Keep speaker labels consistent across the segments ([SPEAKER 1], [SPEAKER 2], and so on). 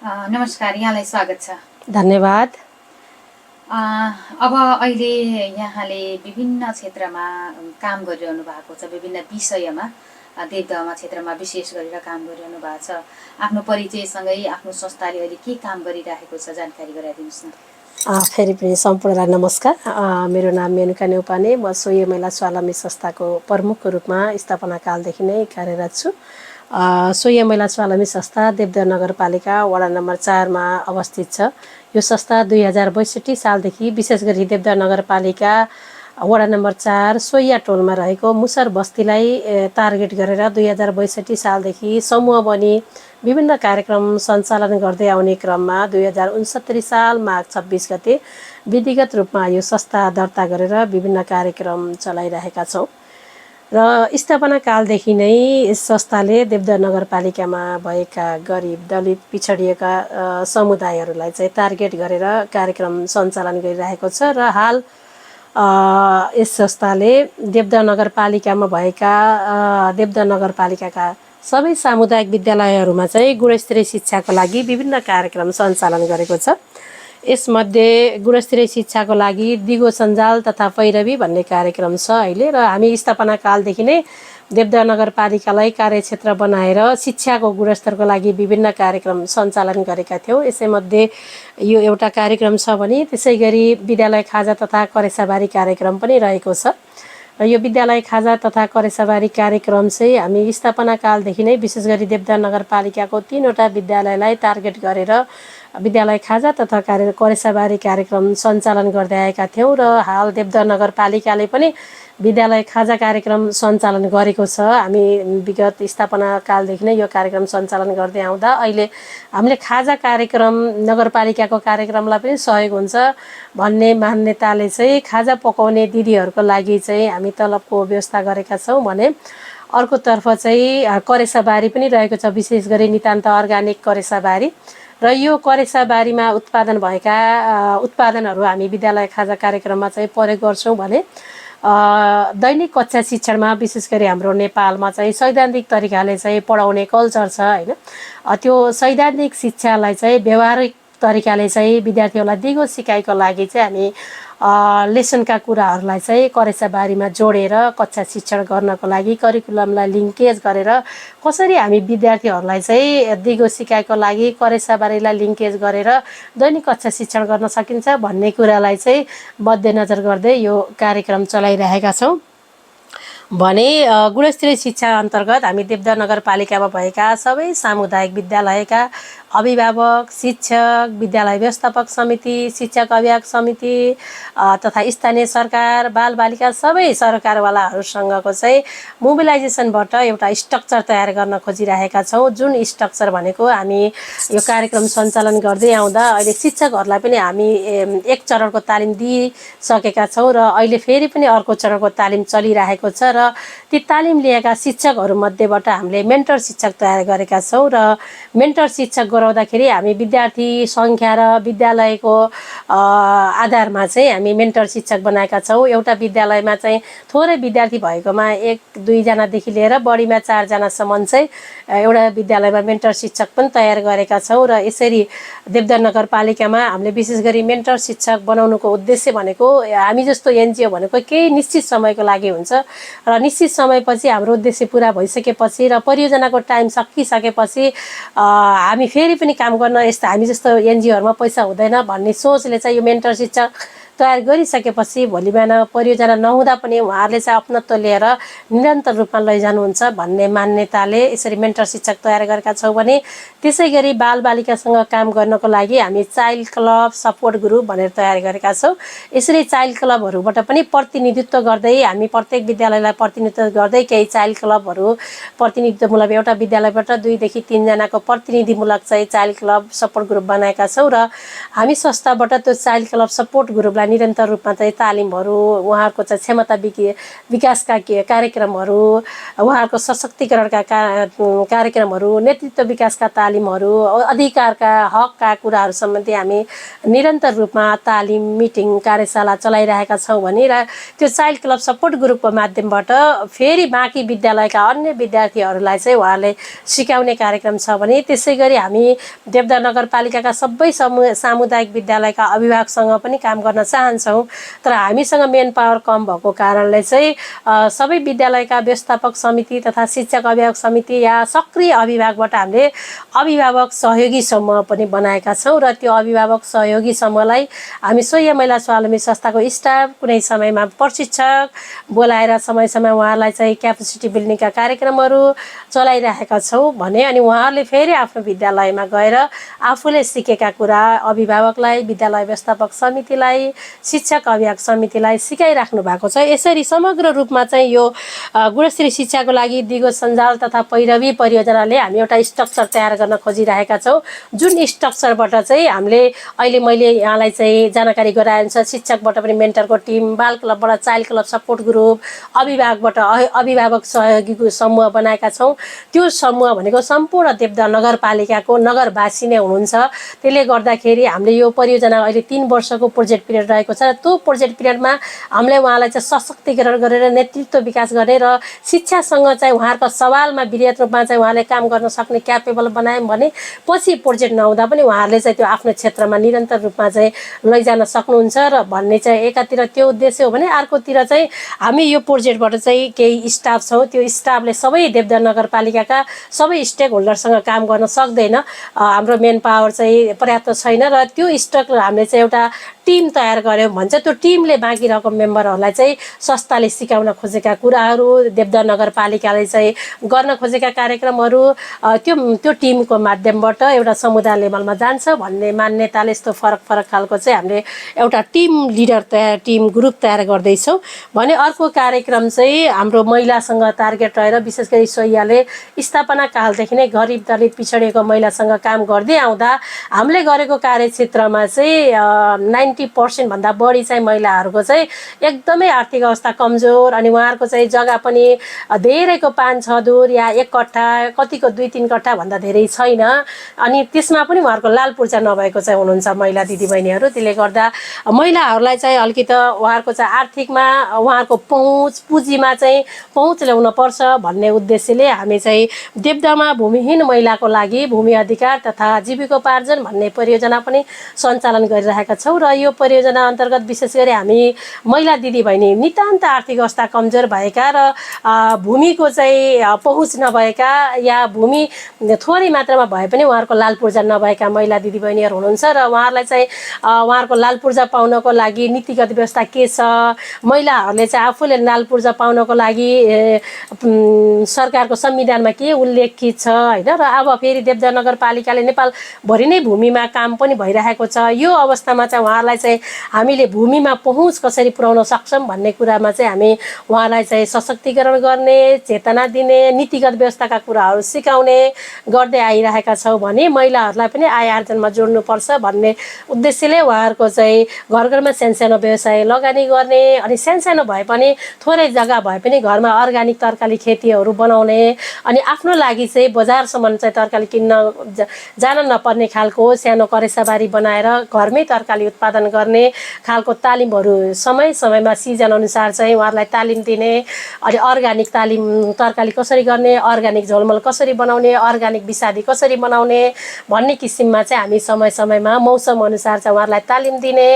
[SPEAKER 1] नमस्कार, यहाँलाई स्वागत छ।
[SPEAKER 2] धन्यवाद।
[SPEAKER 1] अ, अब अहिले यहाँले विभिन्न क्षेत्रमा काम गरिरहनु भएको छ, विभिन्न विषयमा देवदहमा क्षेत्रमा विशेष गरेर काम गरिरहनु भएको छ। आफ्नो परिचयसँगै आफ्नो संस्थाले अहिले के काम गरिरहेको छ जानकारी गराइदिनुहोस् न।
[SPEAKER 2] फेरि पनि सम्पूर्णलाई नमस्कार। मेरो नाम मेनुका नेउपाने, म सोही महिला स्वावलम्बी संस्थाको प्रमुखको रूपमा स्थापनाकालदेखि नै कार्यरत छु। सोही महिला स्वावलम्बी संस्था देवदह नगरपालिका वडा नम्बर 4 मा अवस्थित छ। यो संस्था 2062 सालदेखि विशेष गरी देवदह नगरपालिका वडा नम्बर 4 सोहिया टोलमा रहेको मुसर बस्तीलाई टार्गेट गरेर 2062 सालदेखि समूह बनी विभिन्न कार्यक्रम सञ्चालन गर्दै आउने क्रममा 2069 साल माघ 26 गते विधिगत रूपमा यो संस्था दर्ता गरेर विभिन्न कार्यक्रम चलाइरहेका छौँ र स्थापना कालदेखि नै यस संस्थाले देवदह नगरपालिकामा भएका गरिब, दलित, पिछडिएका समुदायहरूलाई चाहिँ टार्गेट गरेर कार्यक्रम सञ्चालन गरिरहेको छ र हाल यस संस्थाले देवदह नगरपालिकामा भएका देवदह नगरपालिकाका सबै सामुदायिक विद्यालयहरूमा चाहिँ गुणस्तरीय शिक्षाको लागि विभिन्न कार्यक्रम सञ्चालन गरेको छ। यसमध्ये गुणस्तरीय शिक्षाको लागि दिगो सञ्जाल तथा पैरवी भन्ने कार्यक्रम छ अहिले, र हामी स्थापना कालदेखि नै देवदह नगरपालिकालाई कार्यक्षेत्र बनाएर शिक्षाको गुणस्तरको लागि विभिन्न कार्यक्रम सञ्चालन गरेका थियौँ। यसैमध्ये यो एउटा कार्यक्रम छ भने त्यसै गरी विद्यालय खाजा तथा करेसाबारी कार्यक्रम पनि रहेको छ। र यो विद्यालय खाजा तथा करेसाबारी कार्यक्रम चाहिँ हामी स्थापना कालदेखि नै विशेष गरी देवदह नगरपालिकाको 3वटा विद्यालयलाई टार्गेट गरेर विद्यालय खाजा तथा करेसाबारी कार्यक्रम सञ्चालन गर्दै आएका थियौँ र हाल देवदह नगरपालिकाले पनि विद्यालय खाजा कार्यक्रम सञ्चालन गरेको छ। हामी विगत स्थापना कालदेखि नै यो कार्यक्रम सञ्चालन गर्दै आउँदा अहिले हामीले खाजा कार्यक्रम नगरपालिकाको कार्यक्रमलाई पनि सहयोग हुन्छ भन्ने मान्यताले चाहिँ खाजा पकाउने दिदीहरूको लागि चाहिँ हामी तलबको व्यवस्था गरेका छौँ भने अर्कोतर्फ चाहिँ करेसाबारी पनि रहेको छ, विशेष गरी नितान्त अर्गानिक करेसाबारी। र यो करेसाबारीमा उत्पादन भएका उत्पादनहरू हामी विद्यालय खाजा कार्यक्रममा चाहिँ प्रयोग गर्छौँ भने दैनिक कक्षा शिक्षणमा विशेष गरी हाम्रो नेपालमा चाहिँ सैद्धान्तिक तरिकाले चाहिँ पढाउने कल्चर छ हैन। त्यो सैद्धान्तिक शिक्षालाई चाहिँ व्यवहारिक तरिकाले चाहिँ विद्यार्थीहरूलाई दिगो सिकाइको लागि चाहिँ हामी लेसनका कुराहरूलाई चाहिँ करेसाबारीमा जोडेर कक्षा शिक्षण गर्नको लागि करिकुलमलाई लिङ्केज गरेर कसरी हामी विद्यार्थीहरूलाई चाहिँ दिगो सिकाइको लागि करेसाबारीलाई लिङ्केज गरेर दैनिक कक्षा शिक्षण गर्न सकिन्छ भन्ने कुरालाई चाहिँ मध्यनजर गर्दै यो कार्यक्रम चलाइरहेका छौँ भने गुणस्तरीय शिक्षा अन्तर्गत हामी देवदह नगरपालिकामा भएका सबै सामुदायिक विद्यालयका अभिभावक, शिक्षक, विद्यालय व्यवस्थापक समिति, शिक्षक अभिभावक समिति तथा स्थानीय सरकार, बालबालिका सबै सरकारवालाहरूसँगको चाहिँ मोबिलाइजेसनबाट एउटा स्ट्रक्चर तयार गर्न खोजिरहेका छौँ। जुन स्ट्रक्चर भनेको हामी यो कार्यक्रम सञ्चालन गर्दै आउँदा अहिले शिक्षकहरूलाई पनि हामी एक चरणको तालिम दिइसकेका छौँ र अहिले फेरि पनि अर्को चरणको तालिम चलिरहेको छ र ती तालिम लिएका शिक्षकहरूमध्येबाट हामीले मेन्टर शिक्षक तयार गरेका छौँ र मेन्टर शिक्षक गराउँदाखेरि हामी विद्यार्थी सङ्ख्या र विद्यालयको आधारमा चाहिँ हामी मेन्टर शिक्षक बनाएका छौँ। एउटा विद्यालयमा चाहिँ थोरै विद्यार्थी भएकोमा 1-2 जनादेखि लिएर बढीमा 4 जनासम्म चाहिँ एउटा विद्यालयमा मेन्टर शिक्षक पनि तयार गरेका छौँ र यसरी देवदह नगरपालिकामा हामीले विशेष गरी मेन्टर शिक्षक बनाउनुको उद्देश्य भनेको हामी जस्तो एनजिओ भनेको केही निश्चित समयको लागि हुन्छ र निश्चित समयपछि हाम्रो उद्देश्य पुरा भइसकेपछि र परियोजनाको टाइम सकिसकेपछि हामी फेरि पनि काम गर्न यस्तो हामी जस्तो एनजिओहरूमा पैसा हुँदैन भन्ने सोचले चाहिँ यो मेन्टर शिक्षक तयार गरिसकेपछि भोलि बिहान परियोजना नहुँदा पनि उहाँहरूले चाहिँ अपनत्व लिएर निरन्तर रूपमा लैजानुहुन्छ भन्ने मान्यताले यसरी मेन्टर शिक्षक तयार गरेका छौँ भने त्यसै गरी बालबालिकासँग काम गर्नको लागि हामी चाइल्ड क्लब सपोर्ट ग्रुप भनेर तयार गरेका छौँ। यसरी चाइल्ड क्लबहरूबाट पनि प्रतिनिधित्व गर्दै हामी प्रत्येक विद्यालयलाई प्रतिनिधित्व गर्दै केही चाइल्ड क्लबहरू प्रतिनिधित्वमूलक एउटा विद्यालयबाट 2 देखि 3 जनाको प्रतिनिधिमूलक चाहिँ चाइल्ड क्लब सपोर्ट ग्रुप बनाएका छौँ र हामी संस्थाबाट त्यो चाइल्ड क्लब सपोर्ट ग्रुपलाई निरन्तर रूपमा चाहिँ तालिमहरू, उहाँहरूको चाहिँ क्षमता विकासका कार्यक्रमहरू, उहाँहरूको सशक्तिकरणका कार्यक्रमहरू, नेतृत्व विकासका तालिमहरू, अधिकारका हकका कुराहरू सम्बन्धी हामी निरन्तर रूपमा तालिम, मिटिङ, कार्यशाला चलाइरहेका छौँ भने र त्यो चाइल्ड क्लब सपोर्ट ग्रुपको माध्यमबाट फेरि बाँकी विद्यालयका अन्य विद्यार्थीहरूलाई चाहिँ उहाँले सिकाउने कार्यक्रम छ भने त्यसै गरी हामी देवदह नगरपालिकाका सबै सामुदायिक विद्यालयका अभिभावकसँग पनि काम गर्न चाहन्छौँ। तर हामीसँग मेन पावर कम भएको कारणले चाहिँ सबै विद्यालयका व्यवस्थापक समिति तथा शिक्षक अभिभावक समिति या सक्रिय अभिभावकबाट हामीले अभिभावक सहयोगी समूह पनि बनाएका छौँ र त्यो अभिभावक सहयोगी समूहलाई हामी सोही महिला स्वावलम्बी संस्थाको स्टाफ कुनै समयमा प्रशिक्षक बोलाएर समय समय उहाँहरूलाई चाहिँ क्यापेसिटी बिल्डिङका कार्यक्रमहरू चलाइरहेका छौँ भने अनि उहाँहरूले फेरि आफ्नो विद्यालयमा गएर आफूले सिकेका कुरा अभिभावकलाई, विद्यालय व्यवस्थापक समितिलाई, शिक्षक अभिभावक समितिलाई सिकाइराख्नु भएको छ। यसरी समग्र रूपमा चाहिँ यो गुणस्तरीय शिक्षाको लागि दिगो सञ्जाल तथा पैरवी परियोजनाले हामी एउटा स्ट्रक्चर तयार गर्न खोजिरहेका छौँ, जुन स्ट्रक्चरबाट चाहिँ हामीले अहिले मैले यहाँलाई चाहिँ जानकारी गराइन्छ शिक्षकबाट पनि मेन्टरको टिम, बाल क्लबबाट चाइल्ड क्लब सपोर्ट ग्रुप, अभिभावकबाट अभिभावक सहयोगी समूह बनाएका छौँ। त्यो समूह भनेको सम्पूर्ण देवदह नगरपालिकाको नगरवासी नै हुनुहुन्छ। त्यसले गर्दाखेरि हामीले यो परियोजना अहिले 3 वर्षको प्रोजेक्ट पिरियड रहेको छ र त्यो प्रोजेक्ट पिरियडमा हामीले उहाँलाई चाहिँ सशक्तिकरण गरेर नेतृत्व विकास गर्ने र शिक्षासँग चाहिँ उहाँहरूको सवालमा वृहत रूपमा चाहिँ उहाँले काम गर्न सक्ने क्यापेबल बनायौँ भने पछि प्रोजेक्ट नहुँदा पनि उहाँहरूले चाहिँ त्यो आफ्नो क्षेत्रमा निरन्तर रूपमा चाहिँ लैजान सक्नुहुन्छ र भन्ने चाहिँ एकातिर त्यो उद्देश्य हो भने अर्कोतिर चाहिँ हामी यो प्रोजेक्टबाट चाहिँ केही स्टाफ छौँ। त्यो स्टाफले सबै देवदह नगरपालिकाका सबै स्टेक होल्डरसँग काम गर्न सक्दैन, हाम्रो मेन पावर चाहिँ पर्याप्त छैन र त्यो स्टक हामीले चाहिँ एउटा टिम तयार गऱ्यौँ भन्छ। त्यो टिमले बाँकी रहेको मेम्बरहरूलाई चाहिँ संस्थाले सिकाउन खोजेका कुराहरू, देवदह नगरपालिकाले चाहिँ गर्न खोजेका कार्यक्रमहरू त्यो टिमको माध्यमबाट एउटा समुदाय लेभलमा जान्छ भन्ने मान्यताले यस्तो फरक खालको चाहिँ हामीले एउटा टिम लिडर टिम ग्रुप तयार गर्दैछौँ भने अर्को कार्यक्रम चाहिँ हाम्रो महिलासँग टार्गेट रहेर विशेष गरी सोहियाले स्थापना कालदेखि नै गरिब दलित पिछडिएको महिलासँग काम गर्दै आउँदा हामीले गरेको कार्यक्षेत्रमा चाहिँ 90% भन्दा बढी चाहिँ महिलाहरूको चाहिँ एकदमै आर्थिक अवस्था कमजोर अनि उहाँहरूको चाहिँ जग्गा पनि धेरैको 5-6 दुर या 1 कट्ठा कतिको 2-3 कट्ठा भन्दा धेरै छैन अनि त्यसमा पनि उहाँहरूको लाल पूर्जा नभएको चाहिँ हुनुहुन्छ महिला दिदीबहिनीहरू। त्यसले गर्दा महिलाहरूलाई चाहिँ अलिकति उहाँहरूको चाहिँ आर्थिकमा उहाँहरूको पुँजीमा चाहिँ पहुँच ल्याउन पर्छ भन्ने उद्देश्यले हामी चाहिँ देवदहमा भूमिहीन महिलाको लागि भूमि अधिकार तथा जीविकोपार्जन भन्ने परियोजना पनि सञ्चालन गरिरहेका छौँ र यो परियोजना अन्तर्गत विशेष गरी हामी महिला दिदीबहिनी नितान्त आर्थिक अवस्था कमजोर भएका र भूमिको चाहिँ पहुँच नभएका या भूमि थोरै मात्रामा भए पनि उहाँहरूको लाल पूर्जा नभएका महिला दिदीबहिनीहरू हुनुहुन्छ र उहाँहरूलाई चाहिँ उहाँहरूको लाल पूर्जा पाउनको लागि नीतिगत व्यवस्था के छ, महिलाहरूले चाहिँ आफूले लाल पूर्जा पाउनको लागि सरकारको संविधानमा के उल्लेखित छ होइन र अब फेरि देवदह नगरपालिकाले नेपालभरि नै भूमिमा काम पनि भइरहेको छ। यो अवस्थामा चाहिँ उहाँहरूलाई चाहिँ हामीले भूमिमा पहुँच कसरी पुर्याउन सक्छौँ भन्ने कुरामा चाहिँ हामी उहाँलाई चाहिँ सशक्तिकरण गर्ने, चेतना दिने, नीतिगत व्यवस्थाका कुराहरू सिकाउने गर्दै आइरहेका छौँ भने महिलाहरूलाई पनि आय आर्जनमा जोड्नुपर्छ भन्ने उद्देश्यले उहाँहरूको चाहिँ घर घरमा सानो व्यवसाय लगानी गर्ने अनि सानो भए पनि थोरै जग्गा भए पनि घरमा अर्ग्यानिक तरकारी खेतीहरू बनाउने अनि आफ्नो लागि चाहिँ बजारसम्म चाहिँ तरकारी किन्न जान नपर्ने खालको सानो करेसाबारी बनाएर घरमै तरकारी उत्पादन गर्ने खालको तालिमहरू समय समयमा सिजन अनुसार चाहिँ उहाँहरूलाई तालिम दिने अनि अर्ग्यानिक तालिम तरकारी कसरी गर्ने, अर्ग्यानिक झोलमल कसरी बनाउने, अर्ग्यानिक विषादी कसरी बनाउने भन्ने किसिममा चाहिँ हामी समय समयमा मौसम अनुसार चाहिँ उहाँहरूलाई तालिम दिने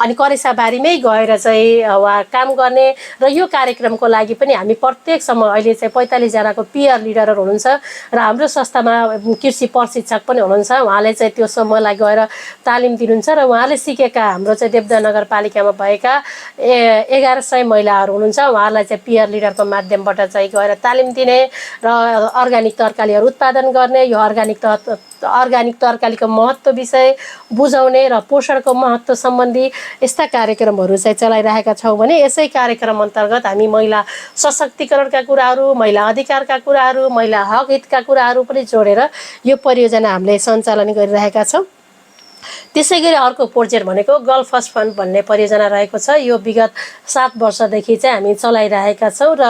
[SPEAKER 2] अनि करेसाबारीमै गएर चाहिँ उहाँ काम गर्ने र यो कार्यक्रमको लागि पनि हामी प्रत्येक समय अहिले चाहिँ 45 जनाको पियर लिडरहरू हुनुहुन्छ र हाम्रो संस्थामा कृषि प्रशिक्षक पनि हुनुहुन्छ। उहाँले चाहिँ त्यो समूहलाई गएर तालिम दिनुहुन्छ र उहाँले सिकेका हाम्रो चाहिँ देवदह नगरपालिकामा भएका 1100 महिलाहरू हुनुहुन्छ उहाँहरूलाई चाहिँ पियर लिडरको माध्यमबाट चाहिँ गएर तालिम दिने र अर्ग्यानिक तरकारीहरू उत्पादन गर्ने, यो अर्ग्यानिक तरकारीको महत्त्व विषय बुझाउने र पोषणको महत्त्व सम्बन्धी यस्ता कार्यक्रमहरू चाहिँ चलाइरहेका छौँ भने यसै कार्यक्रम अन्तर्गत हामी महिला सशक्तिकरणका कुराहरू, महिला अधिकारका कुराहरू, महिला हक हितका कुराहरू पनि जोडेर यो परियोजना हामीले सञ्चालन गरिरहेका छौँ त्यसै गरी अर्को प्रोजेक्ट भनेको गर्ल फर्स्ट फन्ड भन्ने परियोजना रहेको छ। यो विगत 7 वर्षदेखि चाहिँ हामी चलाइरहेका छौँ र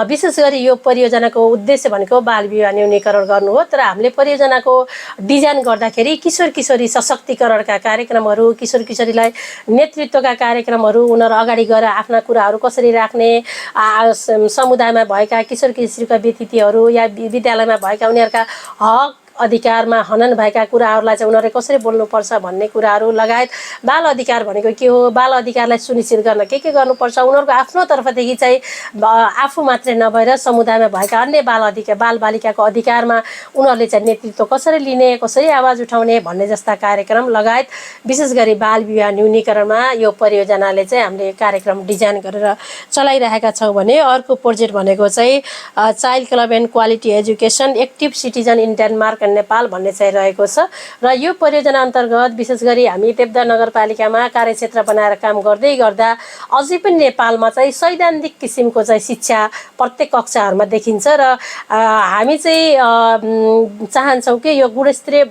[SPEAKER 2] विशेष गरी यो परियोजनाको उद्देश्य भनेको बाल विवाह न्यूनीकरण गर्नु हो। तर हामीले परियोजनाको डिजाइन गर्दाखेरि किशोर किशोरी सशक्तिकरणका कार्यक्रमहरू, किशोर किशोरीलाई नेतृत्वका कार्यक्रमहरू, उनीहरू अगाडि गएर आफ्ना कुराहरू कसरी राख्ने, समुदायमा भएका किशोर किशोरीका व्यतिथिहरू या विद्यालयमा भएका उनीहरूका हक अधिकारमा हनन भएका कुराहरूलाई चाहिँ उनीहरूले कसरी बोल्नुपर्छ भन्ने कुराहरू लगायत बाल अधिकार भनेको के हो, बाल अधिकारलाई सुनिश्चित गर्न के गर्नुपर्छ, उनीहरूको आफ्नो तर्फदेखि चाहिँ आफू मात्रै नभएर समुदायमा भएका अन्य बालबालिकाको अधिकारमा उनीहरूले चाहिँ नेतृत्व कसरी लिने, कसरी आवाज उठाउने भन्ने जस्ता कार्यक्रम लगायत विशेष गरी बाल विवाह न्यूनीकरणमा यो परियोजनाले चाहिँ हामीले कार्यक्रम डिजाइन गरेर चलाइरहेका छौँ भने अर्को प्रोजेक्ट भनेको चाहिँ child club and quality education active citizen in Denmark Nepal भन्ने चाहिँ रहेको छ। र यो परियोजना अन्तर्गत विशेष गरी हामी देवदा नगरपालिकामा कार्यक्षेत्र बनाएर काम गर्दै गर्दा अझै पनि नेपालमा चाहिँ सैद्धान्तिक किसिमको चाहिँ शिक्षा प्रत्येक कक्षाहरूमा देखिन्छ र हामी चाहिँ चाहन्छौँ कि यो गुणस्तरीय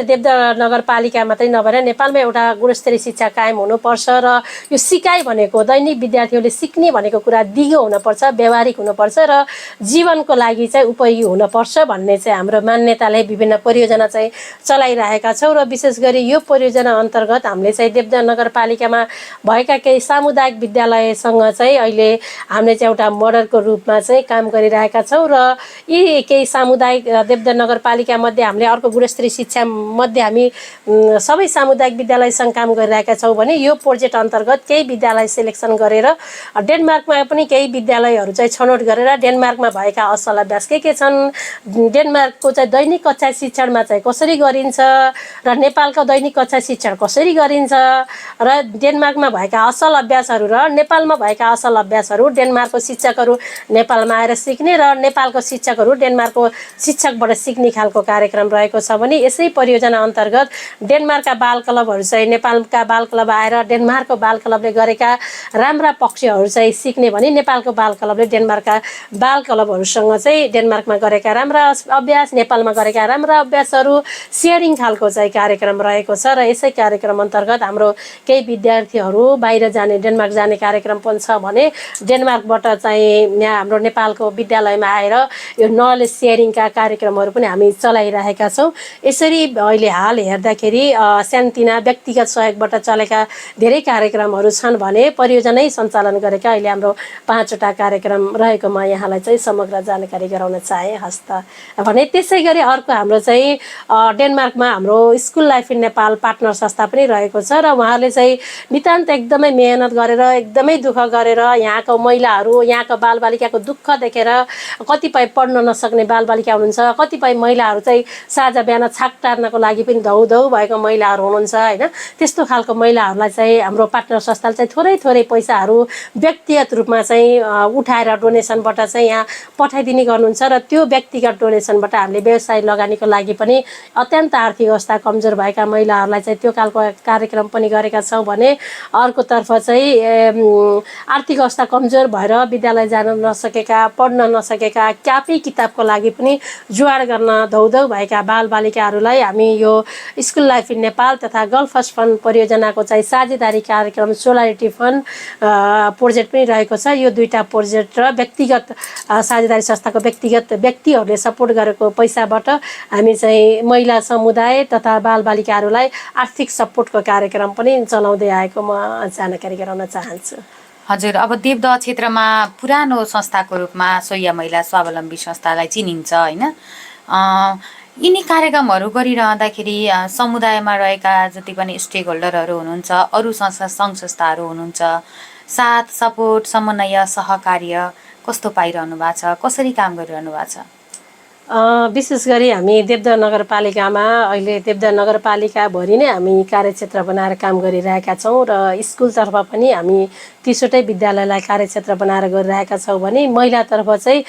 [SPEAKER 2] देवदा नगरपालिका मात्रै नभएर नेपालमा एउटा गुणस्तरीय शिक्षा कायम हुनुपर्छ र यो सिकाइ भनेको दैनिक विद्यार्थीहरूले सिक्ने भनेको कुरा दिगो हुनुपर्छ, व्यावहारिक हुनुपर्छ र जीवनको लागि चाहिँ उपयोगी हुनुपर्छ भन्ने चाहिँ हाम्रो मान्यताले विभिन्न परियोजना चाहिँ चलाइरहेका छौँ। र विशेष गरी यो परियोजना अन्तर्गत हामीले चाहिँ देवदा नगरपालिकामा भएका केही सामुदायिक विद्यालयसँग चाहिँ अहिले हामीले चाहिँ एउटा मोडलको रूपमा चाहिँ काम गरिरहेका छौँ र यी केही सामुदायिक देवदा नगरपालिका मध्ये हामीले अर्को गुणस्तरीय शिक्षा मध्ये हामी सबै सामुदायिक विद्यालयसँग काम गरिरहेका छौँ भने यो प्रोजेक्ट अन्तर्गत केही विद्यालय सेलेक्सन गरेर डेनमार्कमा पनि केही विद्यालयहरू चाहिँ छनौट गरेर डेनमार्कमा भएका असल अभ्यास के छन्, डेनमार्कको चाहिँ दैनिक कक्षा शिक्षणमा चाहिँ कसरी गरिन्छ र नेपालको दैनिक कक्षा शिक्षण कसरी गरिन्छ र डेनमार्कमा भएका असल अभ्यासहरू र नेपालमा भएका असल अभ्यासहरू डेनमार्कको शिक्षकहरू नेपालमा आएर सिक्ने र नेपालको शिक्षकहरू डेनमार्कको शिक्षकबाट सिक्ने खालको कार्यक्रम रहेको छ भने यसै परियोजना अन्तर्गत डेनमार्कका बाल क्लबहरू चाहिँ नेपालका बाल क्लब आएर डेनमार्कको बाल क्लबले गरेका राम्रा पक्षहरू चाहिँ सिक्ने भने नेपालको बाल क्लबले डेनमार्कका बाल क्लबहरूसँग चाहिँ डेनमार्कमा गरेका राम्रा अभ्यास, नेपालमा गरेका राम्रा अभ्यासहरू सेयरिङ खालको चाहिँ कार्यक्रम रहेको छ र यसै कार्यक्रम अन्तर्गत हाम्रो केही विद्यार्थीहरू बाहिर जाने डेनमार्क जाने कार्यक्रम पनि छ भने डेनमार्कबाट चाहिँ यहाँ हाम्रो नेपालको विद्यालयमा आएर यो नलेज सेयरिङका कार्यक्रमहरू पनि हामी चलाइरहेका छौँ। यसरी अहिले हाल हेर्दाखेरि सानोतिना व्यक्तिगत सहयोगबाट चलेका धेरै कार्यक्रमहरू छन् भने परियोजनै सञ्चालन गरेका अहिले हाम्रो 5वटा कार्यक्रम रहेको म यहाँलाई चाहिँ समग्र जानकारी गराउन चाहे। हस्त भने त्यसै गरी अर्को हाम्रो चाहिँ डेनमार्कमा हाम्रो school life in Nepal partner संस्था पनि रहेको छ र उहाँहरूले चाहिँ नितान्त एकदमै मेहनत गरेर एकदमै दुःख गरेर यहाँको महिलाहरू, यहाँको बालबालिकाको दुःख देखेर कतिपय पढ्न नसक्ने बालबालिका हुनुहुन्छ, कतिपय महिलाहरू चाहिँ साँझ बिहान छाक टार्नको लागि पनि धौ भएको महिलाहरू हुनुहुन्छ हैन। त्यस्तो खालको महिलाहरूलाई चाहिँ हाम्रो पार्टनर संस्थाले चाहिँ थोरै पैसाहरू व्यक्तिगत रूपमा चाहिँ उठाएर डोनेसनबाट चाहिँ यहाँ पठाइदिने गर्नुहुन्छ र त्यो व्यक्तिगत डोनेसनबाट हामीले व्यवसाय लगानीको लागि पनि अत्यन्त आर्थिक अवस्था कमजोर भएका महिलाहरूलाई चाहिँ त्यो खालको कार्यक्रम पनि गरेका छौँ भने अर्कोतर्फ चाहिँ आर्थिक अवस्था कमजोर भएर विद्यालय जान नसकेका, पढ्न नसकेका, क्यापी किताबको लागि पनि जुवाड गर्न धौ भएका बालबालिकाहरूलाई हामी यो स्कुल लाइफ इन नेपाल तथा गर्ल फर्स्ट फन्ड परियोजनाको चाहिँ साझेदारी कार्यक्रम सोलारिटी फन्ड प्रोजेक्ट पनि रहेको छ। यो दुईटा प्रोजेक्ट र व्यक्तिगत साझेदारी संस्थाको व्यक्तिगत व्यक्तिहरूले सपोर्ट गरेको पैसाबाट हामी चाहिँ महिला समुदाय तथा बालबालिकाहरूलाई आर्थिक सपोर्टको कार्यक्रम पनि चलाउँदै आएको म जानकारी गराउन चाहन्छु।
[SPEAKER 1] हजुर, अब देवदह क्षेत्रमा पुरानो संस्थाको रूपमा सोया महिला स्वावलम्बी संस्थालाई चिनिन्छ होइन। यिनी कार्यक्रमहरू गरिरहँदाखेरि समुदायमा रहेका जति पनि स्टेक होल्डरहरू हुनुहुन्छ, अरू सङ्घ संस्थाहरू हुनुहुन्छ, साथ सपोर्ट समन्वय सहकार्य कस्तो पाइरहनु भएको छ, कसरी काम गरिरहनु भएको छ?
[SPEAKER 2] विशेष गरी हामी देवदा नगरपालिकामा अहिले देवदा नगरपालिकाभरि नै हामी कार्यक्षेत्र बनाएर काम गरिरहेका छौँ र स्कुलतर्फ पनि हामी 30वटै विद्यालयलाई कार्यक्षेत्र बनाएर गरिरहेका छौँ भने महिलातर्फ चाहिँ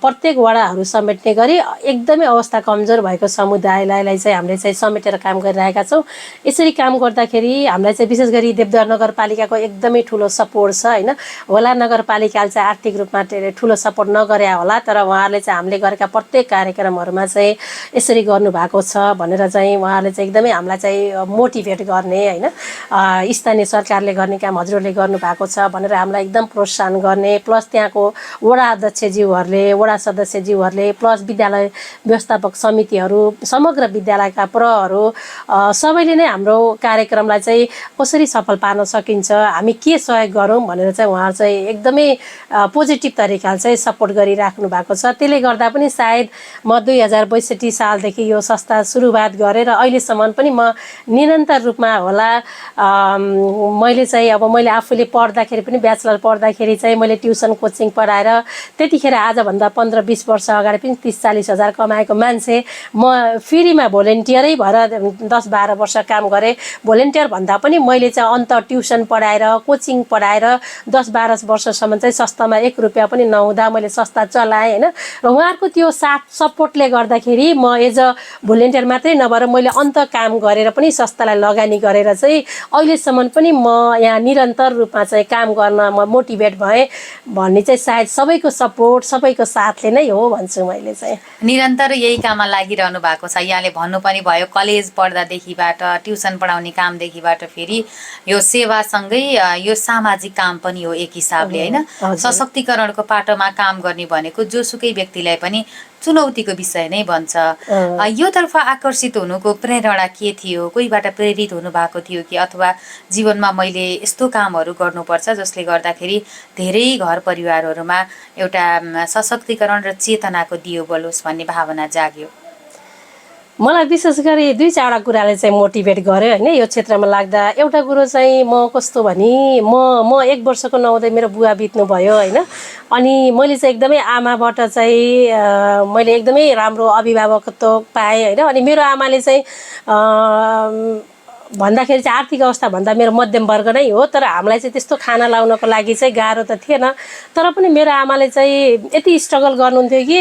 [SPEAKER 2] प्रत्येक वडाहरू समेट्ने गरी एकदमै अवस्था कमजोर भएको समुदायलाई चाहिँ हामीले चाहिँ समेटेर काम गरिरहेका छौँ। यसरी काम गर्दाखेरि हामीलाई चाहिँ विशेष गरी देवदा नगरपालिकाको एकदमै ठुलो सपोर्ट छ होइन। होला नगरपालिकाले चाहिँ आर्थिक रूपमा ठुलो सपोर्ट नगरे होला, तर उहाँहरूले चाहिँ हामीले गरेका प्रत्येक कार्यक्रमहरूमा चाहिँ यसरी गर्नुभएको छ भनेर चाहिँ उहाँहरूले चाहिँ एकदमै हामीलाई चाहिँ मोटिभेट गर्ने होइन स्थानीय सरकारले गर्ने काम हजुरहरूले गर्नुभएको छ भनेर हामीलाई एकदम प्रोत्साहन गर्ने प्लस त्यहाँको वडा अध्यक्षज्यूहरूले वडा सदस्यज्यूहरूले प्लस विद्यालय व्यवस्थापक समितिहरू समग्र विद्यालयका प्रहरू सबैले नै हाम्रो कार्यक्रमलाई चाहिँ कसरी सफल पार्न सकिन्छ हामी के सहयोग गरौँ भनेर चाहिँ उहाँहरू चाहिँ एकदमै पोजिटिभ तरिकाले चाहिँ सपोर्ट गरिराख्नु भएको छ। त्यसले गर्दा पनि सायद म 2062 सालदेखि यो संस्था सुरुवात गरेर अहिलेसम्म पनि म निरन्तर रूपमा होला मैले चाहिँ अब मैले आफूले पढ्दाखेरि पनि ब्याचलर पढ्दाखेरि चाहिँ मैले ट्युसन कोचिङ पढाएर त्यतिखेर आजभन्दा 15-20 वर्ष अगाडि पनि 30-40 हजार कमाएको मान्छे म फ्रीमा भोलिन्टियरै भएर 10-12 वर्ष काम गरेँ। भोलिन्टियर भन्दा पनि मैले चाहिँ अन्त ट्युसन पढाएर कोचिङ पढाएर 10-12 वर्षसम्म चाहिँ संस्थामा 1 रुपियाँ पनि नहुँदा मैले संस्था चलाएँ होइन र उहाँहरूको त्यो साथ सपोर्टले गर्दाखेरि म एज अ भोलिन्टियर मात्रै नभएर मैले अन्त काम गरेर पनि संस्थालाई लगानी गरेर चाहिँ अहिलेसम्म पनि म यहाँ निरन्तर रूपमा चाहिँ काम गर्न म मोटिभेट भएँ भन्ने चाहिँ सायद सबैको सपोर्ट सबैको साथले नै हो भन्छु मैले चाहिँ।
[SPEAKER 1] निरन्तर यही काममा लागिरहनु भएको छ। यहाँले भन्नु पनि भयो कलेज पढ्दादेखिबाट ट्युसन पढाउने कामदेखिबाट फेरि यो सेवासँगै यो सामाजिक काम पनि हो एक हिसाबले होइन। सशक्तिकरणको पाटोमा काम गर्ने भनेको जोसुकै व्यक्तिलाई पनि चुनौतीको विषय नै बन्छ। योतर्फ आकर्षित हुनुको प्रेरणा के थियो? कोहीबाट प्रेरित हुनु भएको थियो कि अथवा जीवनमा मैले यस्तो कामहरू गर्नुपर्छ जसले गर्दाखेरि धेरै घर परिवारहरूमा एउटा सशक्तिकरण र चेतनाको दियो बलोस् भन्ने भावना जाग्यो?
[SPEAKER 2] मलाई विशेष गरी 2-4 कुराले चाहिँ मोटिभेट गर्यो होइन यो क्षेत्रमा लाग्दा। एउटा कुरो चाहिँ म कस्तो भने म 1 वर्षको नहुँदै मेरो बुवा बित्नु भयो होइन अनि मैले चाहिँ एकदमै आमाबाट चाहिँ मैले एकदमै राम्रो अभिभावकत्व पाएँ होइन अनि मेरो आमाले चाहिँ भन्दाखेरि चाहिँ आर्थिक अवस्था भन्दा मेरो मध्यम वर्ग नै हो तर हामीलाई चाहिँ त्यस्तो खाना लाउनको लागि चाहिँ गाह्रो त थिएन तर पनि मेरो आमाले चाहिँ यति स्ट्रगल गर्नुहुन्थ्यो कि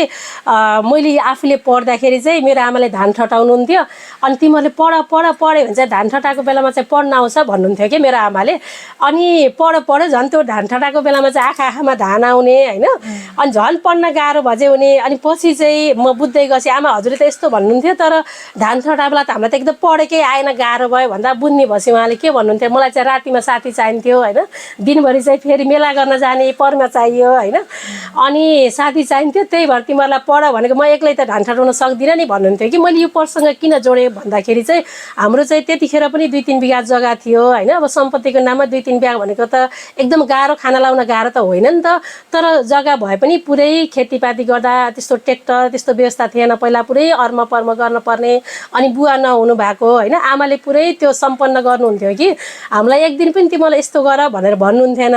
[SPEAKER 2] मैले आफूले पढ्दाखेरि चाहिँ मेरो आमाले धान ठटाउनुहुन्थ्यो अनि तिमीहरूले पढ्यो भने चाहिँ धान ठटाएको बेलामा चाहिँ पढ्न आउँछ भन्नुहुन्थ्यो कि मेरो आमाले अनि पढ्यो झन् त्यो धान ठटाएको बेलामा चाहिँ आँखामा धान आउने होइन अनि झन् पढ्न गाह्रो भजे हुने अनि पछि चाहिँ म बुझ्दै गएपछि आमा हजुरले त यस्तो भन्नुहुन्थ्यो तर धान ठटाएको बेला त हामीलाई त एकदम पढेकै आएन गाह्रो भयो भन्दा बुझ्ने भएपछि उहाँले के भन्नुहुन्थ्यो मलाई चाहिँ रातिमा साथी चाहिन्थ्यो होइन दिनभरि चाहिँ फेरि मेला गर्न जाने पर्न चाहियो होइन अनि साथी चाहिन्थ्यो त्यही भएर तिमीहरूलाई पढ भनेको म एक्लै त धान ठटाउन सक्दिनँ नि भन्नुहुन्थ्यो कि मैले यो पढसँग किन जोडेँ भन्दाखेरि चाहिँ हाम्रो चाहिँ त्यतिखेर पनि 2-3 बिघा जग्गा थियो होइन अब सम्पत्तिको नाममा 2-3 बिघा भनेको त एकदम गाह्रो खाना लाउन गाह्रो त होइन नि त तर जग्गा भए पनि पुरै खेतीपाती गर्दा त्यस्तो ट्र्याक्टर त्यस्तो व्यवस्था थिएन पहिला पुरै अर्म पर्म गर्नुपर्ने अनि बुवा नहुनु भएको होइन आमाले पुरै त्यो सम्पन्न गर्नुहुन्थ्यो कि हामीलाई एक दिन पनि तिमीलाई यस्तो गर भनेर भन्नुहुन्थेन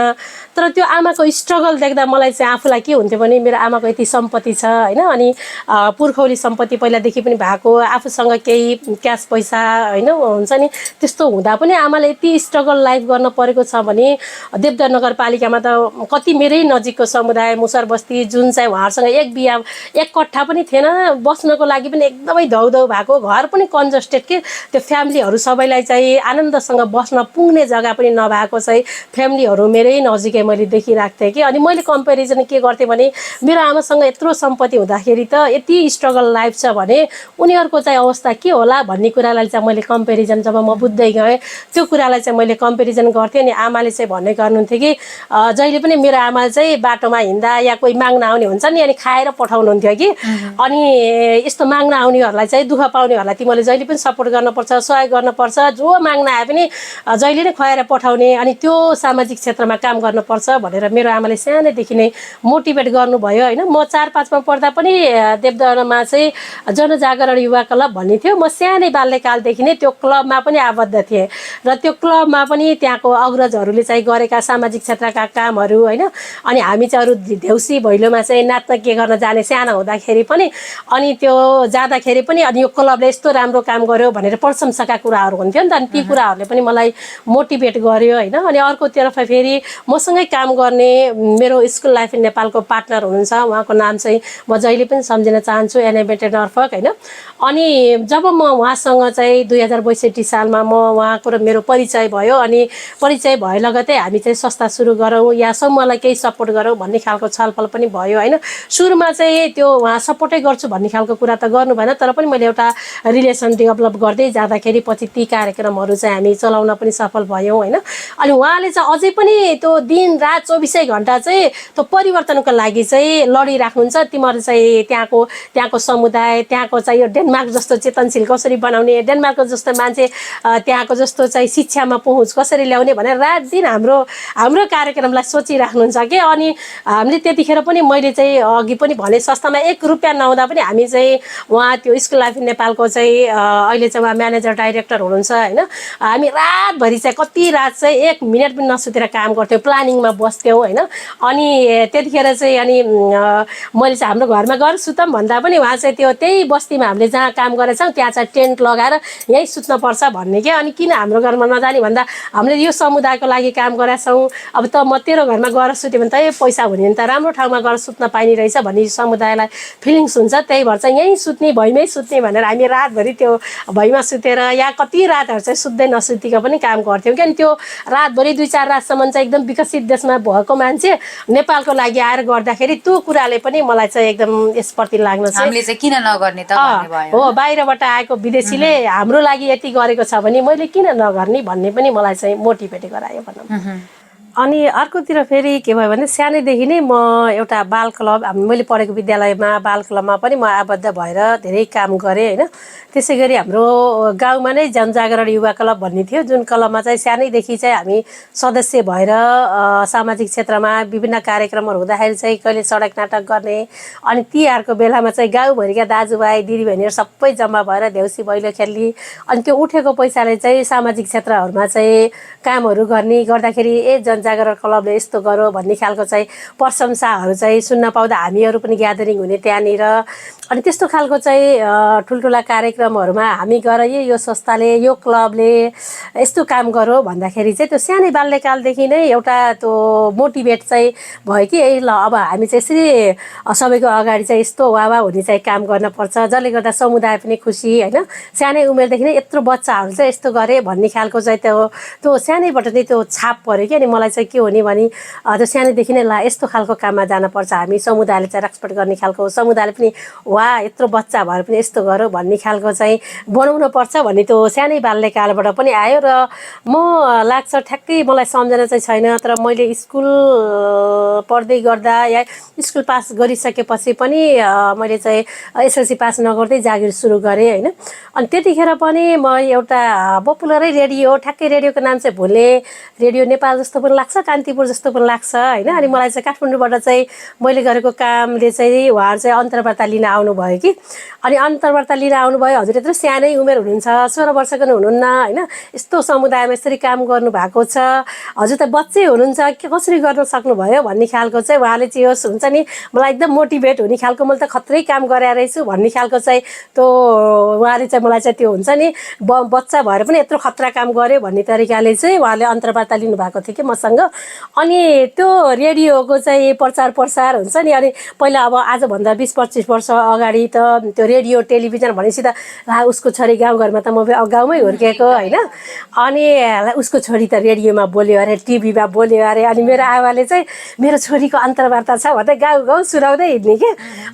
[SPEAKER 2] तर त्यो आमाको स्ट्रगल देख्दा मलाई चाहिँ आफूलाई के हुन्थ्यो भने मेरो आमाको यति सम्पत्ति छ होइन अनि पुर्खौली सम्पत्ति पहिलादेखि पनि भएको आफूसँग केही क्यास पैसा होइन हुन्छ नि त्यस्तो हुँदा पनि आमाले यति स्ट्रगल लाइफ गर्न परेको छ भने देवदर नगरपालिकामा त कति मेरै नजिकको समुदाय मुसर बस्ती जुन चाहिँ उहाँहरूसँग एक कट्ठा पनि थिएन बस्नको लागि पनि एकदमै धौधौ भएको घर पनि कन्जस्टेड के त्यो फ्यामिलीहरू सबैलाई चाहिँ आनन्दसँग बस्न पुग्ने जग्गा पनि नभएको चाहिँ फ्यामिलीहरू मेरै नजिकै मैले देखिरहेको थिएँ कि अनि मैले कम्पेरिजन के गर्थेँ भने मेरो आमासँग यत्रो सम्पत्ति हुँदाखेरि त यति स्ट्रगल लाइफ छ भने उनीहरूको चाहिँ अवस्था के होला भन्ने कुरालाई चाहिँ मैले कम्पेरिजन जब म बुझ्दै गएँ त्यो कुरालाई चाहिँ मैले कम्पेरिजन गर्थेँ अनि आमाले चाहिँ भन्ने गर्नुहुन्थ्यो कि जहिले पनि मेरो आमाले चाहिँ बाटोमा हिँड्दा या कोही माग्न आउने हुन्छ नि अनि खाएर पठाउनुहुन्थ्यो कि अनि यस्तो माग्न आउनेहरूलाई चाहिँ दुःख पाउनेहरूलाई तिमीले जहिले पनि सपोर्ट गर्नुपर्छ सहयोग गर्नुपर्छ जो माग्न आए पनि जहिले नै खुवाएर पठाउने अनि त्यो सामाजिक क्षेत्रमा काम गर्नुपर्छ भनेर मेरो आमाले सानैदेखि नै मोटिभेट गर्नुभयो होइन म 4-5 मा पढ्दा पनि देवदरमा चाहिँ जनजागरण युवा क्लब भन्ने थियो म सानै बाल्यकालदेखि नै त्यो क्लबमा पनि आबद्ध थिएँ र त्यो क्लबमा पनि त्यहाँको अग्रजहरूले चाहिँ गरेका सामाजिक क्षेत्रका कामहरू होइन अनि हामी चाहिँ अरू देउसी भैलोमा चाहिँ नाच्न के गर्न जाने सानो हुँदाखेरि पनि अनि त्यो जाँदाखेरि पनि अनि यो क्लबले यस्तो राम्रो काम गर्यो भनेर प्रशंसाका कुराहरू हुन्थ्यो थियो नि त। अनि ती कुराहरूले पनि मलाई मोटिभेट गर्यो होइन। अनि अर्कोतर्फ फेरि मसँगै काम गर्ने मेरो स्कुल लाइफ इन नेपालको पार्टनर हुनुहुन्छ, उहाँको नाम चाहिँ म जहिले पनि सम्झिन चाहन्छु, एनएबेटे नर्फक होइन। अनि जब म उहाँसँग चाहिँ 2062 सालमा म उहाँको र मेरो परिचय भयो, अनि परिचय भए लगतै हामी चाहिँ संस्था सुरु गरौँ या समूहलाई केही सपोर्ट गरौँ भन्ने खालको छलफल पनि भयो होइन। सुरुमा चाहिँ त्यो उहाँ सपोर्टै गर्छु भन्ने खालको कुरा त गर्नु भएन, तर पनि मैले एउटा रिलेसन डेभलप गर्दै जाँदाखेरि पछि ती कार्यक्रमहरू चाहिँ हामी चलाउन पनि सफल भयौँ होइन। अनि उहाँले चाहिँ अझै पनि त्यो दिन रात 24 घन्टा चाहिँ त्यो परिवर्तनको लागि चाहिँ लडिराख्नुहुन्छ। तिमीहरू चाहिँ त्यहाँको समुदाय, त्यहाँको चाहिँ यो डेनमार्क जस्तो चेतनशील कसरी बनाउने, डेनमार्कको जस्तो मान्छे त्यहाँको जस्तो चाहिँ शिक्षामा पहुँच कसरी ल्याउने भनेर रात दिन हाम्रो कार्यक्रमलाई सोचिराख्नुहुन्छ कि। अनि हामीले त्यतिखेर पनि मैले चाहिँ अघि पनि भने संस्थामा 1 रुपियाँ नहुँदा पनि हामी चाहिँ उहाँ त्यो स्कुल लाइफ नेपालको चाहिँ अहिले चाहिँ उहाँ म्यानेजर डाइरेक्टर हुनुहुन्छ होइन। हामी रातभरि चाहिँ कति रात चाहिँ 1 मिनट पनि नसुतेर काम गर्थ्यौँ, प्लानिङमा बस्थ्यौँ होइन। अनि त्यतिखेर चाहिँ अनि मैले चाहिँ हाम्रो घरमा गएर सुतौँ भन्दा पनि उहाँ चाहिँ त्यही बस्तीमा हामीले जहाँ काम गरेछौँ त्यहाँ चाहिँ टेन्ट लगाएर यहीँ सुत्नुपर्छ भन्ने क्या। अनि किन हाम्रो घरमा नजाने भन्दा हामीले यो समुदायको लागि काम गरेछौँ, अब त म तेरो घरमा गएर सुत्यो भने त पैसा हुने नि त, राम्रो ठाउँमा गएर सुत्न पाइने रहेछ भन्ने समुदायलाई फिलिङ्स हुन्छ। त्यही भएर चाहिँ यहीँ सुत्ने, भैमै सुत्ने भनेर हामी रातभरि त्यो भैमा सुतेर या कति रातहरू चाहिँ सुत्दै नसुतिको पनि काम गर्थ्यौँ क्या। अनि त्यो रातभरि 2-4 रातसम्म चाहिँ एकदम विकसित देशमा भएको मान्छे नेपालको लागि आएर गर्दाखेरि त्यो कुराले पनि मलाई चाहिँ एकदम यसप्रति लाग्न चाहिँ
[SPEAKER 1] हामीले चाहिँ किन नगर्ने त भन्ने भयो
[SPEAKER 2] हो। बाहिरबाट आएको विदेशीले हाम्रो लागि यति गरेको छ भने मैले किन नगर्ने भन्ने पनि मलाई चाहिँ मोटिभेट गरायो भनौँ। अनि अर्कोतिर फेरि के भयो भने सानैदेखि नै म एउटा बाल क्लब, मैले पढेको विद्यालयमा बाल क्लबमा पनि म आबद्ध भएर धेरै काम गरेँ होइन। त्यसै गरी हाम्रो गाउँमा नै जनजागरण युवा क्लब भन्ने थियो, जुन क्लबमा चाहिँ सानैदेखि चाहिँ हामी सदस्य भएर सामाजिक क्षेत्रमा विभिन्न कार्यक्रमहरू हुँदाखेरि चाहिँ कहिले सडक नाटक गर्ने, अनि तिहारको बेलामा चाहिँ गाउँभरिका दाजुभाइ दिदीबहिनीहरू सबै जम्मा भएर देउसी भैलो खेल्ने, अनि त्यो उठेको पैसाले चाहिँ सामाजिक क्षेत्रहरूमा चाहिँ कामहरू गर्दाखेरि जनजागरण क्लबले यस्तो गरो भन्ने खालको चाहिँ प्रशंसाहरू चाहिँ सुन्न पाउँदा हामीहरू पनि ग्यादरिङ हुने त्यहाँनिर। अनि त्यस्तो खालको चाहिँ ठुल्ठुला कार्यक्रमहरूमा हामी गएर यो संस्थाले, यो क्लबले यस्तो काम गरो भन्दाखेरि चाहिँ त्यो सानै बाल्यकालदेखि नै एउटा त्यो मोटिभेट चाहिँ भयो कि ल अब हामी चाहिँ यसरी सबैको अगाडि चाहिँ यस्तो वाह हुने चाहिँ काम गर्नुपर्छ, जसले गर्दा समुदाय पनि खुसी होइन। सानै उमेरदेखि नै यत्रो बच्चाहरू चाहिँ यस्तो गरे भन्ने खालको चाहिँ त्यो सानैबाट चाहिँ त्यो छाप पऱ्यो कि। अनि मलाई चाहिँ के हो भने त्यो सानैदेखि नै ला यस्तो खालको काममा जानुपर्छ, हामी समुदायले चाहिँ रेस्पेक्ट गर्ने खालको, समुदायले पनि वाह यत्रो बच्चा भएर पनि यस्तो गरौँ भन्ने खालको चाहिँ बनाउनु पर्छ भन्ने त्यो सानै बाल्यकालबाट पनि आयो। र म लाग्छ ठ्याक्कै मलाई सम्झना चाहिँ छैन, तर मैले स्कुल पढ्दै गर्दा या स्कुल पास गरिसकेपछि पनि मैले चाहिँ एसएलसी पास नगर्दै जागिर सुरु गरेँ होइन। अनि त्यतिखेर पनि म एउटा पपुलरै रेडियो, ठ्याक्कै रेडियोको नाम चाहिँ भुले, रेडियो नेपाल जस्तो पनि लाग्छ, कान्तिपुर जस्तो पनि लाग्छ होइन। अनि मलाई चाहिँ काठमाडौँबाट चाहिँ मैले गरेको कामले चाहिँ उहाँहरू चाहिँ अन्तर्वार्ता लिन आउनुभयो कि। अनि अन्तर्वार्ता लिन आउनुभयो, हजुर यत्रो सानै उमेर हुनुहुन्छ, 16 वर्षको हुनुहुन्न होइन, यस्तो समुदायमा यसरी काम गर्नुभएको छ, हजुर त बच्चै हुनुहुन्छ, के कसरी गर्न सक्नुभयो भन्ने खालको चाहिँ उहाँले चाहिँ होस् हुन्छ नि मलाई एकदम मोटिभेट हुने खालको, मैले त खत्रै काम गरे रहेछु भन्ने खालको चाहिँ त्यो उहाँले चाहिँ मलाई चाहिँ त्यो हुन्छ नि बच्चा भएर पनि यत्रो खतरा काम गर्यो भन्ने तरिकाले चाहिँ उहाँले अन्तर्वार्ता लिनुभएको थियो कि मसँग। अनि त्यो रेडियोको चाहिँ प्रचार प्रसार हुन्छ नि, अनि पहिला अब आजभन्दा 20-25 वर्ष अगाडि त त्यो रेडियो टेलिभिजन भनेपछि त उसको छोरी गाउँघरमा त म गाउँमै हुर्केको होइन। अनि उसको छोरी त रेडियोमा बोल्यो अरे, टिभीमा बोल्यो अरे, अनि मेरो आमाले चाहिँ मेरो छोरीको अन्तर्वार्ता छ भन्दै गाउँ सुनाउँदै हिँड्ने के।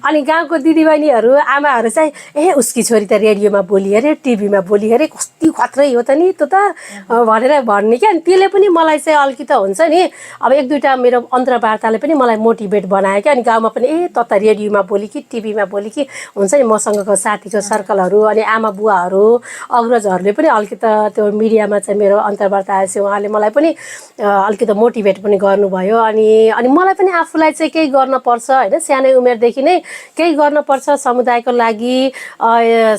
[SPEAKER 2] अनि गाउँको दिदीबहिनीहरू आमाहरू चाहिँ उसकी छोरी त रेडियोमा बोली अरे, टिभीमा बोली अरे, कति खत्रै हो त नि त्यो त भनेर भन्ने क्या। अनि त्यसले पनि मलाई चाहिँ अलिकति हुन्छ नि अब 1-2टा मेरो अन्तर्वार्ताले पनि मलाई मोटिभेट बनायो क्या। अनि गाउँमा पनि त रेडियोमा बोली कि टिभीमा बोली कि हुन्छ नि मसँगको साथीको सर्कलहरू अनि आमा बुवाहरू अग्रजहरूले पनि अलिकति त्यो मिडिया मिडियामा चाहिँ मेरो अन्तर्वार्ता आएपछि उहाँले मलाई पनि अलिकति मोटिभेट पनि गर्नुभयो अनि मलाई पनि आफूलाई चाहिँ केही गर्नुपर्छ होइन, सानै उमेरदेखि नै केही गर्नुपर्छ समुदायको लागि,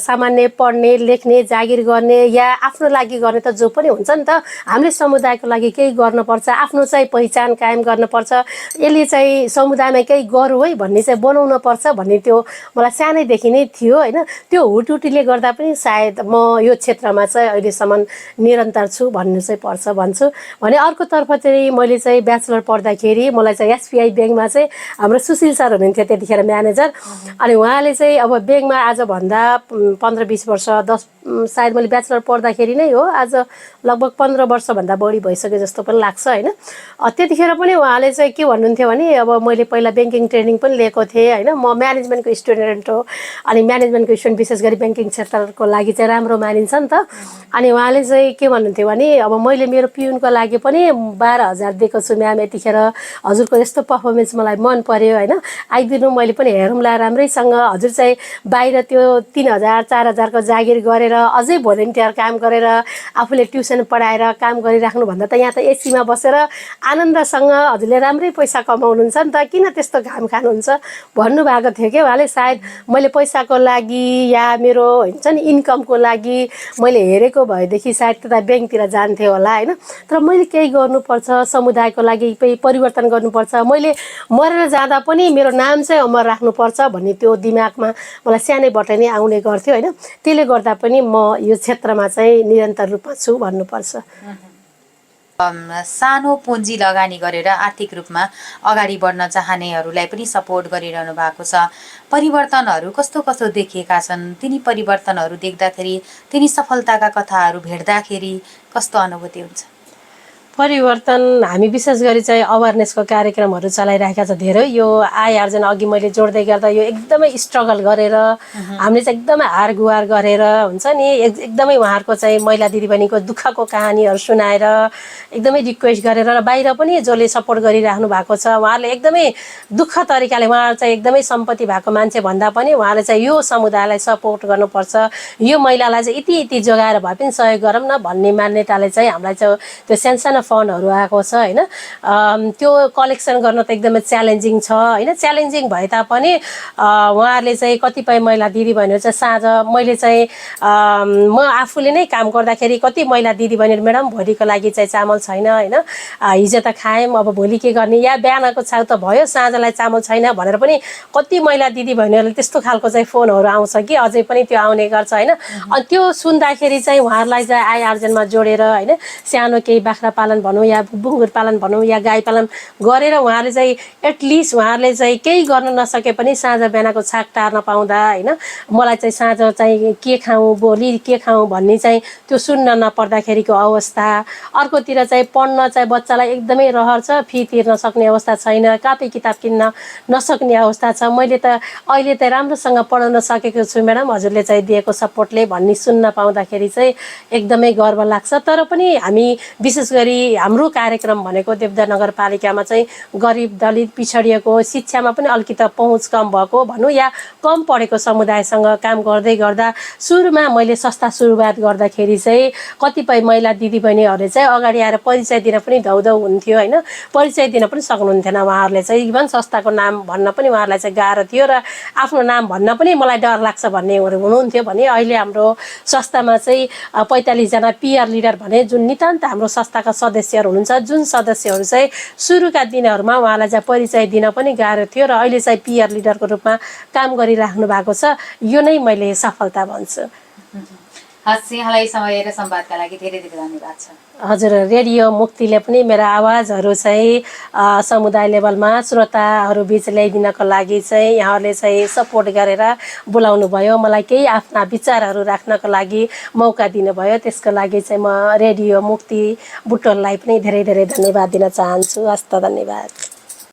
[SPEAKER 2] सामान्य पढ्ने लेख्ने जागिर गर्ने या आफ्नो लागि गर्ने त जो पनि हुन्छ नि त, हामीले समुदायको लागि केही गर्नुपर्छ, आफ्नो चाहिँ पहिचान कायम गर्नुपर्छ, यसले चाहिँ समुदायमा केही गरौँ है भन्ने चाहिँ बनाउन पर्छ भन्ने त्यो मलाई सानैदेखि नै थियो होइन। त्यो हुटहुटीले गर्दा पनि सायद म यो क्षेत्रमा चाहिँ अहिलेसम्म निरन्तर छु भन्नु चाहिँ पर्छ भन्छु। भने अर्कोतर्फ चाहिँ मैले चाहिँ ब्याचलर पढ्दाखेरि मलाई चाहिँ एसबिआई ब्याङ्कमा चाहिँ हाम्रो सुशील सर हुनुहुन्थ्यो त्यतिखेर म्यानेजर। अनि उहाँले चाहिँ अब ब्याङ्कमा आजभन्दा 15-20 वर्ष 10 सायद मैले ब्याचलर पढ्दाखेरि नै हो, आज लगभग 15 वर्षभन्दा बढी भइसक्यो जस्तो पनि लाग्छ होइन। त्यतिखेर पनि उहाँले चाहिँ के भन्नुहुन्थ्यो भने अब मैले पहिला ब्याङ्किङ ट्रेनिङ पनि लिएको थिएँ होइन, म म्यानेजमेन्टको स्टुडेन्ट हो, अनि म्यानेजमेन्टको स्टुडेन्ट विशेष गरी ब्याङ्किङ क्षेत्रको लागि चाहिँ राम्रो मानिन्छ नि त। अनि उहाँले चाहिँ के भन्नुहुन्थ्यो भने अब मैले मेरो पियुनको लागि पनि 12,000 दिएको छु म्याम, यतिखेर हजुरको यस्तो पर्फर्मेन्स मलाई मन पर्यो होइन, आइदिनु मैले पनि हेरौँला राम्रैसँग, हजुर चाहिँ बाहिर त्यो 3,000-4,000 को जागिर गरेर अझै भोलिन्टियर काम गरेर आफूले ट्युसन पढाएर काम गरिराख्नुभन्दा त यहाँ त एसीमा बसेर आनन्दसँग हजुरले राम्रै पैसा कमाउनुहुन्छ नि त, किन त्यस्तो घाम खानुहुन्छ भन्नुभएको थियो कि उहाँले। सायद मैले पैसाको लागि या मेरो हुन्छ नि इन्कमको लागि मैले हेरेको भएदेखि सायद त्यता ब्याङ्कतिर जान्थेँ होला होइन। तर मैले केही गर्नुपर्छ समुदायको लागि, केही परिवर्तन गर्नुपर्छ, मैले मरेर जाँदा पनि मेरो नाम चाहिँ अमर राख्नुपर्छ भन्ने त्यो दिमागमा मलाई सानैबाट नै आउने गर्थ्यो होइन। त्यसले गर्दा पनि म यो क्षेत्रमा चाहिँ निरन्तर रूपमा छु भन्नुपर्छ।
[SPEAKER 1] सानो पुँजी लगानी गरेर आर्थिक रूपमा अगाडि बढ्न चाहनेहरूलाई पनि सपोर्ट गरिरहनु भएको छ। परिवर्तनहरू कस्तो कस्तो देखिएका छन्, तिनी परिवर्तनहरू देख्दाखेरि, तिनी सफलताका कथाहरू भेट्दाखेरि कस्तो अनुभूति हुन्छ?
[SPEAKER 2] परिवर्तन हामी विशेष गरी चाहिँ अवेरनेसको कार्यक्रमहरू चलाइरहेका छ धेरै। यो आय आर्जन अघि मैले जोड्दै गर्दा यो एकदमै स्ट्रगल गरेर हामीले चाहिँ एकदमै हार गुहार गरेर हुन्छ नि, एकदमै उहाँहरूको चाहिँ महिला दिदीबहिनीको दुःखको कहानीहरू सुनाएर एकदमै रिक्वेस्ट गरेर र बाहिर पनि जसले सपोर्ट गरिराख्नु भएको छ उहाँहरूले एकदमै दुःख तरिकाले, उहाँहरू चाहिँ एकदमै सम्पत्ति भएको मान्छे भन्दा पनि उहाँले चाहिँ यो समुदायलाई सपोर्ट गर्नुपर्छ, यो महिलालाई चाहिँ यति यति जोगाएर भए पनि सहयोग गरौँ न भन्ने मान्यताले चाहिँ हामीलाई चाहिँ त्यो सानसानो फन्डहरू आएको छ होइन। त्यो कलेक्सन गर्न त एकदमै च्यालेन्जिङ छ होइन। च्यालेन्जिङ भए तापनि उहाँहरूले चाहिँ कतिपय महिला दिदीबहिनीहरू चाहिँ साँझ मैले चाहिँ म आफूले नै काम गर्दाखेरि कति महिला दिदीबहिनीहरू म्याडम भोलिको लागि चाहिँ चामल छैन होइन, हिजो त खायौँ अब भोलि के गर्ने, या बिहानको छाउ त भयो साँझलाई चामल छैन भनेर पनि कति महिला दिदीबहिनीहरूले त्यस्तो खालको चाहिँ फोनहरू आउँछ कि अझै पनि त्यो आउने गर्छ होइन। अनि त्यो सुन्दाखेरि चाहिँ उहाँहरूलाई चाहिँ आय आर्जनमा जोडेर होइन, सानो केही बाख्रा पालन भनौँ या बुङ्गुर पालन भनौँ या गाई पालन गरेर उहाँहरूले चाहिँ एटलिस्ट उहाँहरूले चाहिँ केही गर्न नसके पनि साँझ बिहानको छाक टार्न पाउँदा होइन, मलाई चाहिँ साँझ चाहिँ के खाऊँ भोलि के खाऊँ भन्ने चाहिँ त्यो सुन्न नपर्दाखेरिको अवस्था। अर्कोतिर चाहिँ पढ्न चाहिँ बच्चालाई एकदमै रहर छ, फी तिर्न सक्ने अवस्था छैन, कापी किताब किन्न नसक्ने अवस्था छ, मैले त अहिले त राम्रोसँग पढाउन सकेको छु म्याडम हजुरले चाहिँ दिएको सपोर्टले भन्ने सुन्न पाउँदाखेरि चाहिँ एकदमै गर्व लाग्छ। तर पनि हामी विशेष गरी हाम्रो कार्यक्रम भनेको देवदा नगरपालिकामा चाहिँ गरिब दलित पिछडिएको शिक्षामा पनि अलिकति पहुँच कम भएको भनौँ या कम पढेको समुदायसँग काम गर्दै गर्दा सुरुमा मैले संस्था सुरुवात गर्दाखेरि चाहिँ कतिपय महिला दिदीबहिनीहरूले चाहिँ अगाडि आएर परिचय दिन पनि धौधौ हुन्थ्यो होइन, परिचय दिन पनि सक्नुहुन्थेन उहाँहरूले चाहिँ, इभन संस्थाको नाम भन्न पनि उहाँहरूलाई चाहिँ गाह्रो थियो र आफ्नो नाम भन्न पनि मलाई डर लाग्छ भन्नेहरू हुनुहुन्थ्यो। भने अहिले हाम्रो संस्थामा चाहिँ 45 जना पिआर लिडर भने जुन नितान्त हाम्रो संस्थाका सदस्यहरू हुनुहुन्छ, जुन सदस्यहरू चाहिँ सुरुका दिनहरूमा उहाँलाई चाहिँ परिचय दिन पनि गाह्रो थियो र अहिले चाहिँ पिआर लिडरको रूपमा काम गरिराख्नु भएको छ। यो नै मैले सफलता भन्छु।
[SPEAKER 1] हस्, यहाँलाई समय र संवादका लागि धेरै धेरै धन्यवाद छ।
[SPEAKER 2] हजुर, रेडियो मुक्तिले पनि मेरो आवाजहरू चाहिँ समुदाय लेभलमा श्रोताहरू बिच ल्याइदिनको लागि चाहिँ यहाँहरूले चाहिँ सपोर्ट गरेर बोलाउनु भयो, मलाई केही आफ्ना विचारहरू राख्नको लागि मौका दिनुभयो, त्यसको लागि चाहिँ म रेडियो मुक्ति बुटोललाई पनि धेरै धेरै धन्यवाद दिन चाहन्छु। हस्त, धन्यवाद।